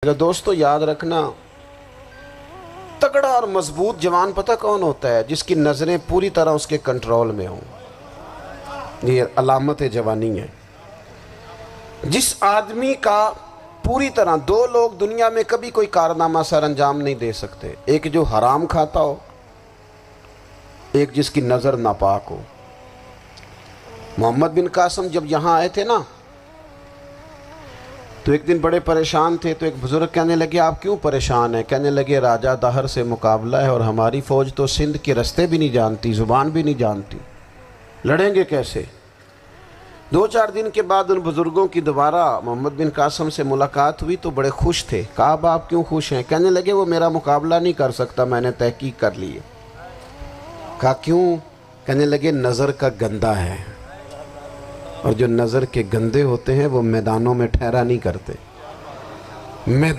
دوستو یاد رکھنا، تگڑا اور مضبوط جوان پتہ کون ہوتا ہے؟ جس کی نظریں پوری طرح اس کے کنٹرول میں ہوں۔ یہ علامت جوانی ہے۔ جس آدمی کا پوری طرح دو لوگ دنیا میں کبھی کوئی کارنامہ سر انجام نہیں دے سکتے، ایک جو حرام کھاتا ہو، ایک جس کی نظر ناپاک ہو۔ محمد بن قاسم جب یہاں آئے تھے نا تو ایک دن بڑے پریشان تھے، تو ایک بزرگ کہنے لگے آپ کیوں پریشان ہیں؟ کہنے لگے راجہ دہر سے مقابلہ ہے اور ہماری فوج تو سندھ کے رستے بھی نہیں جانتی، زبان بھی نہیں جانتی، لڑیں گے کیسے؟ 2-4 دن کے بعد ان بزرگوں کی دوبارہ محمد بن قاسم سے ملاقات ہوئی تو بڑے خوش تھے۔ کہا اب آپ کیوں خوش ہیں؟ کہنے لگے وہ میرا مقابلہ نہیں کر سکتا، میں نے تحقیق کر لی ہے۔ کہا کیوں؟ کہنے لگے نظر کا گندہ ہے، اور جو نظر کے گندے ہوتے ہیں وہ میدانوں میں ٹھہرا نہیں کرتے۔